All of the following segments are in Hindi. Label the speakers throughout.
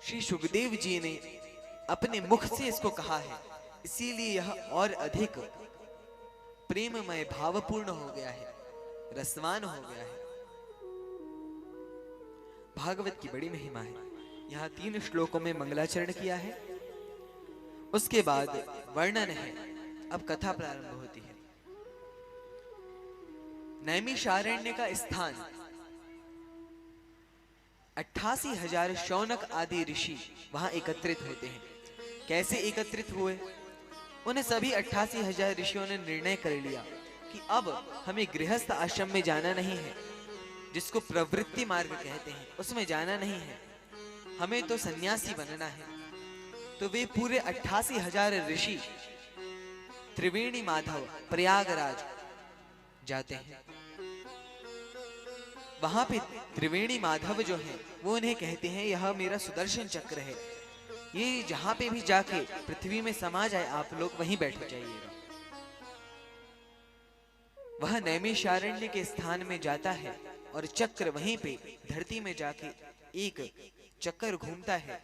Speaker 1: श्री सुखदेव जी ने अपने मुख से इसको कहा है, इसीलिए यह और अधिक प्रेममय भावपूर्ण हो गया है, रसवान हो गया है। भागवत की बड़ी महिमा है। यहाँ 3 श्लोकों में मंगलाचरण किया है, उसके बाद वर्णन है, अब कथा प्रारंभ होती है। नैमिषारण्य का स्थान 88,000 शौनक आदि ऋषि वहां एकत्रित होते हैं। कैसे एकत्रित हुए? उन्हें सभी 88,000 ऋषियों ने निर्णय कर लिया कि अब हमें गृहस्थ आश्रम में जाना नहीं है, जिसको प्रवृत्ति मार्ग कहते हैं, उसमें जाना नहीं है, हमें तो सन्यासी बनना है। तो वे पूरे 88,000 ऋषि त्रिवेणी माधव प्रयागराज जाते हैं। वहां पे त्रिवेणी माधव जो है वो उन्हें कहते हैं, यह मेरा सुदर्शन चक्र है, ये जहां पे भी जाके पृथ्वी में समा जाए आप लोग वहीं बैठ जाइएगा। वह नैमिषारण्य के स्थान में जाता है और चक्र वहीं पे धरती में जाके एक चक्कर घूमता है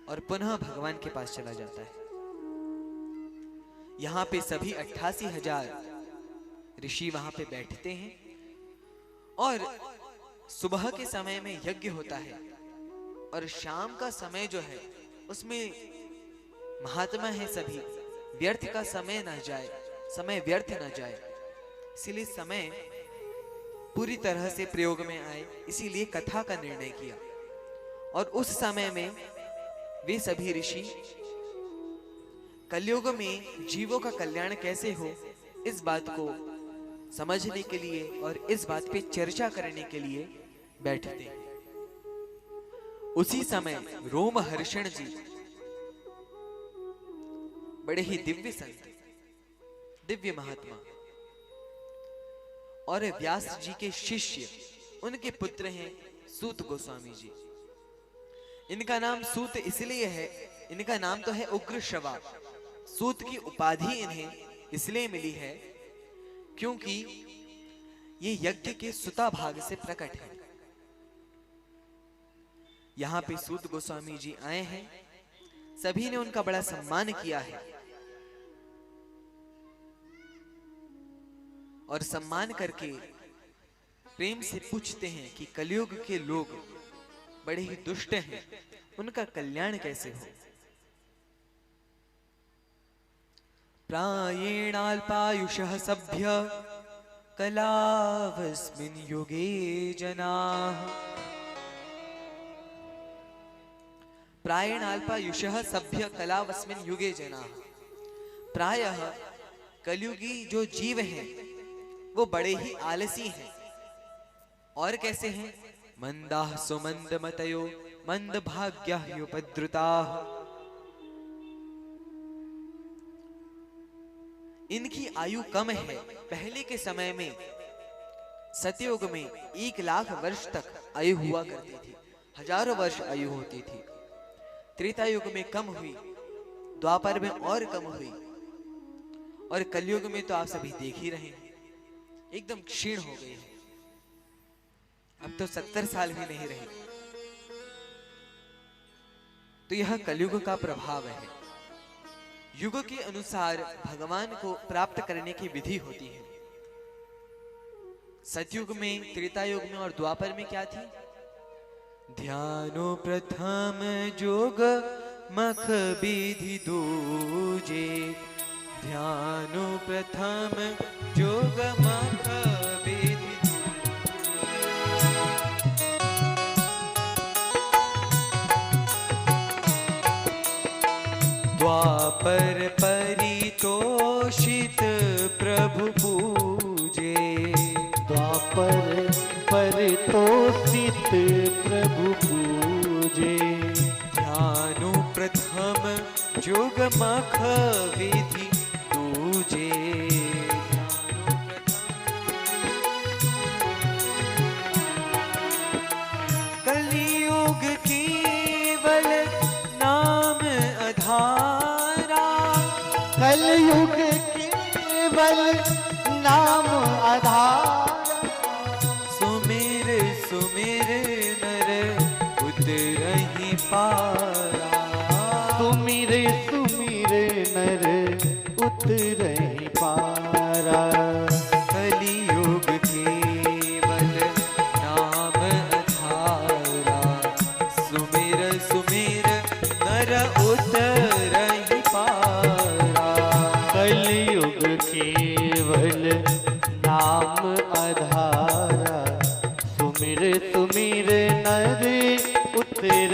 Speaker 1: और पुनः भगवान के पास चला जाता है। यहाँ पे सभी 88,000 ऋषि वहां पे बैठते हैं और सुबह के समय में यज्ञ होता है और शाम का समय जो है उसमें महात्मा है सभी, व्यर्थ का समय न जाए, समय व्यर्थ न जाए, इसीलिए समय पूरी तरह से प्रयोग में आए, इसीलिए कथा का निर्णय किया। और उस समय में वे सभी ऋषि कलयुग में जीवों का कल्याण कैसे हो इस बात को समझने के लिए और इस बात पे चर्चा करने के लिए बैठते हैं। उसी समय रोमहर्षण जी, बड़े ही दिव्य संत, दिव्य महात्मा और व्यास जी के शिष्य, उनके पुत्र हैं सूत गोस्वामी जी। इनका नाम सूत इसलिए है, इनका नाम तो है उग्र श्रवा। सूत की उपाधि इन्हें इसलिए मिली है क्योंकि ये यज्ञ के सुता भाग से प्रकट है। यहां पे सूत गोस्वामी जी आए हैं, सभी ने उनका बड़ा सम्मान किया है और सम्मान करके प्रेम से पूछते हैं कि कलयुग के लोग बड़े ही दुष्ट हैं, उनका कल्याण कैसे हो। प्रायेणाल्पायुषः सभ्य कलावस्मिन् युगे जनाः। प्रायेणाल्पायुषः सभ्य कलावस्मिन् युगे जनाः। प्रायः कलयुगी जो जीव हैं वो बड़े ही आलसी हैं। और कैसे हैं? मंदाः सुमंदमतयो मंदभाग्याः उपद्रुताः। इनकी आयु कम है। पहले के समय में सतयुग में 1,00,000 वर्ष तक आयु हुआ करती थी, हजारों वर्ष आयु होती थी। त्रेता युग में कम हुई, द्वापर में और कम हुई, और कलयुग में तो आप सभी देख ही रहे हैं, एकदम क्षीण हो गई है। अब तो 70 साल भी नहीं रहे। तो यह कलयुग का प्रभाव है। युग के अनुसार भगवान को प्राप्त करने की विधि होती है। सतयुग में, त्रेता युग में और द्वापर में क्या थी? ध्यानो प्रथम जोग मख विधि दूजे। ध्यानो प्रथम जोग मख विधि। द्वापर परितोषित प्रभु पूजे।
Speaker 2: द्वापर परितोषित प्रभु पूजे।
Speaker 1: ध्यानु प्रथम जोग मख विधि दूजे। कलियुग केवल नाम आधारा।
Speaker 2: कलयुग केवल नाम आधार।
Speaker 1: सुमिर सुमिर नर उतरहि पार।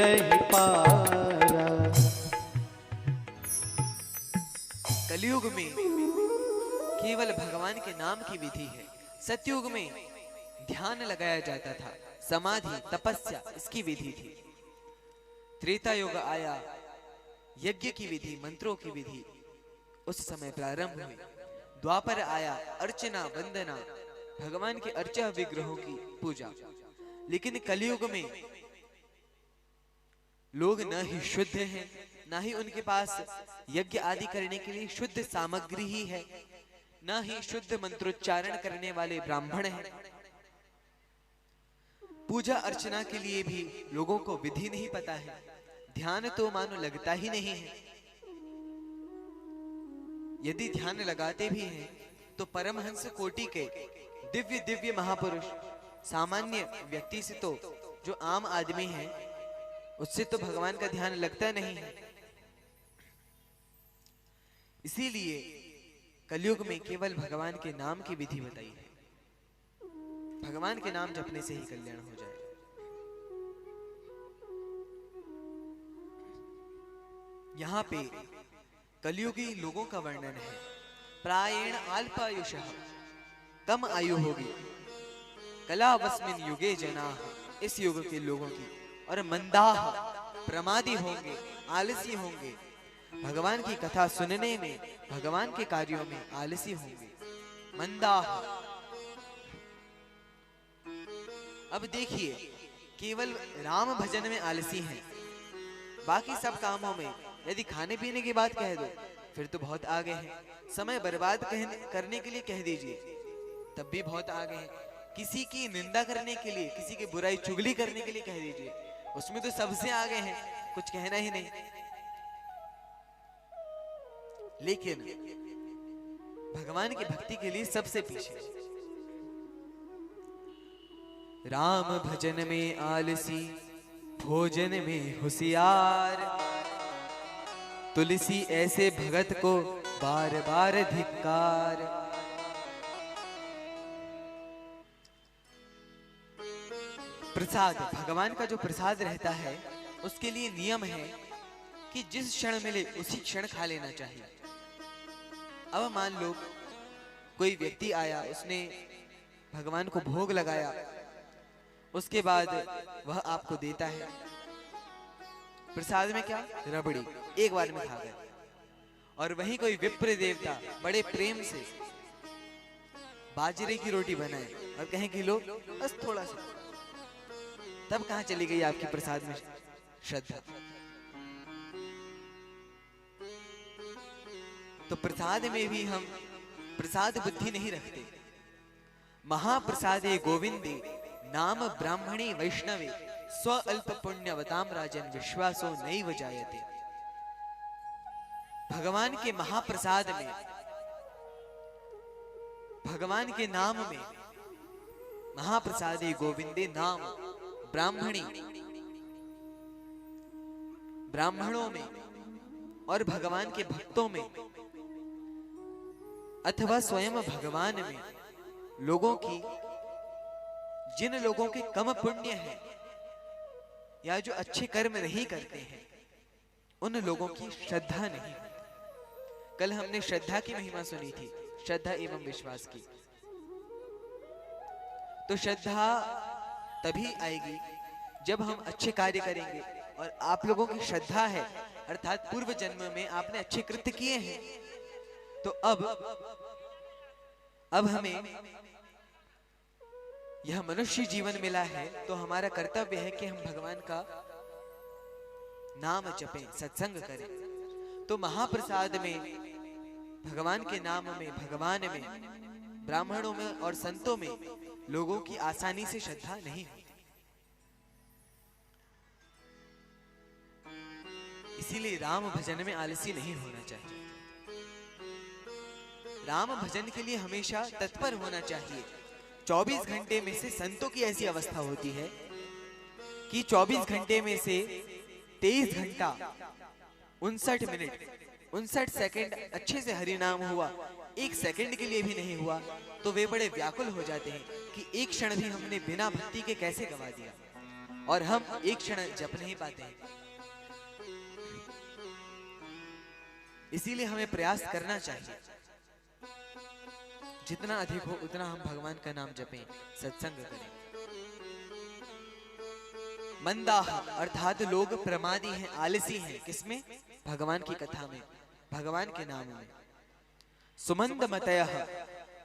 Speaker 2: रही पारा।
Speaker 1: कलयुग में केवल भगवान के नाम की विधि है। सतयुग में ध्यान लगाया जाता था, समाधि तपस्या इसकी विधि थी। त्रेता युग आया, यज्ञ की विधि मंत्रों की विधि उस समय प्रारंभ हुई। द्वापर आया, अर्चना वंदना भगवान के अर्चा विग्रहों की पूजा। लेकिन कलयुग में लोग न ही शुद्ध हैं, ना ही उनके पास यज्ञ आदि करने के लिए शुद्ध सामग्री ही है, ना ही शुद्ध मंत्रोच्चारण करने वाले ब्राह्मण हैं। पूजा अर्चना के लिए भी लोगों को विधि नहीं पता है, ध्यान तो मानो लगता ही नहीं है। यदि ध्यान लगाते भी हैं तो परमहंस कोटि के दिव्य दिव्य महापुरुष, सामान्य व्यक्ति से तो जो आम आदमी है उससे तो भगवान का ध्यान लगता नहीं है। इसीलिए कलयुग में केवल भगवान के नाम की विधि बताई है। भगवान के नाम जपने से ही कल्याण हो जाए। यहाँ पे कलयुगी लोगों का वर्णन है। प्रायेण अल्पायुषः, कम आयु होगी। कलावस्मिन् युगे जनाः, इस युग के लोगों की। और मंदाः, प्रमादी होंगे, आलसी होंगे। भगवान की कथा सुनने में, भगवान के कार्यों में आलसी होंगे। मंदाः। अब देखिए, केवल राम भजन में आलसी हैं, बाकी सब कामों में यदि खाने पीने की बात कह दो फिर तो बहुत आगे हैं। समय बर्बाद करने के लिए कह दीजिए तब भी बहुत आगे हैं। किसी की निंदा करने के लिए, किसी की बुराई चुगली करने के लिए कह दीजिए, उसमें तो सबसे आगे हैं, कुछ कहना ही नहीं। लेकिन भगवान की भक्ति के लिए सबसे पीछे। राम भजन में आलसी, भोजन में होशियार। तुलसी ऐसे भगत को बार बार धिक्कार। प्रसाद, भगवान का जो प्रसाद रहता है उसके लिए नियम है कि जिस क्षण मिले उसी क्षण खा लेना चाहिए। अब मान लो कोई व्यक्ति आया, उसने भगवान को भोग लगाया, उसके बाद वह आपको देता है प्रसाद में क्या, रबड़ी, एक बार में खा गए। और वहीं कोई विप्र देवता बड़े प्रेम से बाजरे की रोटी बनाए और कहें कि लो बस थोड़ा सा, तब कहां चली गई आपकी प्रसाद में श्रद्धा। तो प्रसाद में भी हम प्रसाद बुद्धि नहीं रखते। महाप्रसादे गोविंदे नाम ब्राह्मणे वैष्णवे स्व अल्प पुण्यवताम राजन विश्वासो नैव जायते। भगवान के महाप्रसाद में, भगवान के नाम में, महाप्रसादे गोविंदे नाम ब्राह्मणी, ब्राह्मणों में और भगवान के भक्तों में अथवा स्वयं भगवान में लोगों की, जिन लोगों के कम पुण्य है या जो अच्छे कर्म नहीं करते हैं उन लोगों की श्रद्धा नहीं। कल हमने श्रद्धा की महिमा सुनी थी, श्रद्धा एवं विश्वास की। तो श्रद्धा तभी आएगी जब हम अच्छे कार्य करेंगे। और आप लोगों की श्रद्धा है अर्थात पूर्व जन्म में आपने अच्छे कृत्य किए हैं, तो अब हमें यह मनुष्य जीवन मिला है, तो हमारा कर्तव्य है कि हम भगवान का नाम जपें, सत्संग करें। तो महाप्रसाद में, भगवान के नाम में, भगवान में, ब्राह्मणों में और संतों में लोगों की आसानी से श्रद्धा नहीं होती। इसीलिए राम भजन में आलसी नहीं होना चाहिए। राम भजन के लिए हमेशा तत्पर होना चाहिए। 24 घंटे में से संतों की ऐसी अवस्था होती है कि 24 घंटे में से 23 घंटा 59 मिनट 59 सेकंड अच्छे से हरि नाम हुआ, 1 सेकंड के लिए भी नहीं हुआ तो वे बड़े व्याकुल हो जाते हैं कि एक क्षण भी हमने बिना भक्ति के कैसे गवा दिया। और हम एक क्षण जप नहीं पाते हैं। इसीलिए हमें प्रयास करना चाहिए, जितना अधिक हो उतना हम भगवान का नाम जपें, सत्संग करें। मंदाह अर्थात लोग प्रमादी हैं, आलसी हैं। किसमें? भगवान की कथा में, भगवान के नाम में। सुमंद मतयः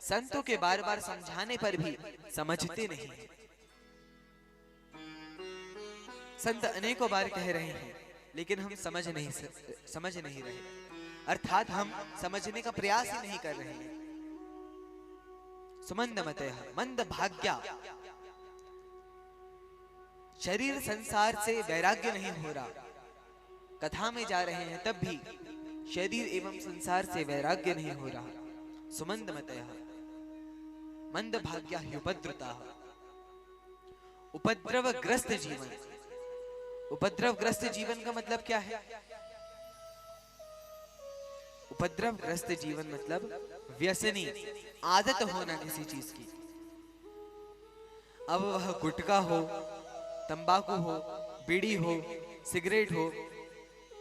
Speaker 1: संतों के बार बार समझाने पर भी समझते नहीं। संत अनेकों बार कह रहे हैं लेकिन हम समझ नहीं रहे, अर्थात हम समझने का प्रयास ही नहीं कर रहे हैं। सुमंद मतयः मंद भाग्या, शरीर संसार से वैराग्य नहीं हो रहा। कथा में जा रहे हैं तब भी शरीर एवं संसार से वैराग्य नहीं हो रहा। सुमंद मतयः मंद भाग्या उपद्रुता, उपद्रवग्रस्त जीवन। उपद्रवग्रस्त जीवन का मतलब क्या है? उपद्रवग्रस्त जीवन मतलब व्यसनी, आदत होना किसी चीज की। अब वह गुटखा हो, तंबाकू हो, बीड़ी हो, सिगरेट हो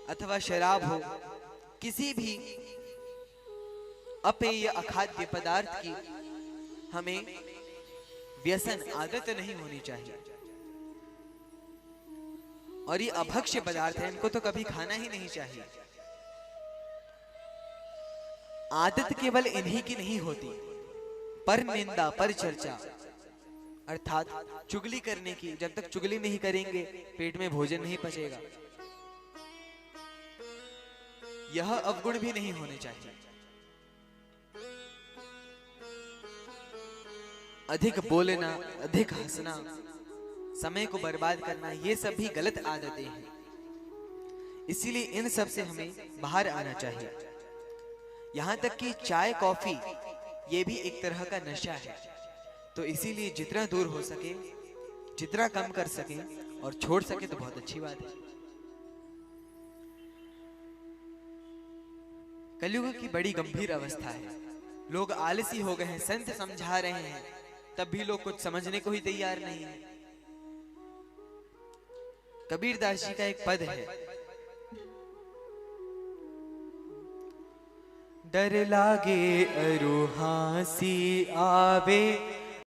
Speaker 1: अथवा शराब हो, किसी भी अपेय अखाद्य पदार्थ की हमें व्यसन, आदत नहीं होनी चाहिए। और ये अभक्ष्य पदार्थ है, इनको तो कभी खाना ही नहीं चाहिए। आदत केवल इन्हीं की नहीं होती, पर निंदा, पर चर्चा, अर्थात चुगली करने की। जब तक चुगली नहीं करेंगे पेट में भोजन नहीं पचेगा। यह अवगुण भी नहीं होने चाहिए। अधिक बोलना, अधिक हंसना, समय को बर्बाद करना, ये सब भी गलत आदतें हैं। इसीलिए इन सब से हमें बाहर आना चाहिए। यहां तक कि चाय कॉफी ये भी एक तरह का नशा है। तो इसीलिए जितना दूर हो सके, जितना कम कर सके और छोड़ सके तो बहुत अच्छी बात है। कलयुग की बड़ी गंभीर अवस्था है। लोग आलसी हो गए हैं, संत समझा रहे हैं तब भी लोग कुछ समझने को ही तैयार नहीं है। कबीरदास जी का एक पद है, डर लागे अरु हांसी आवे,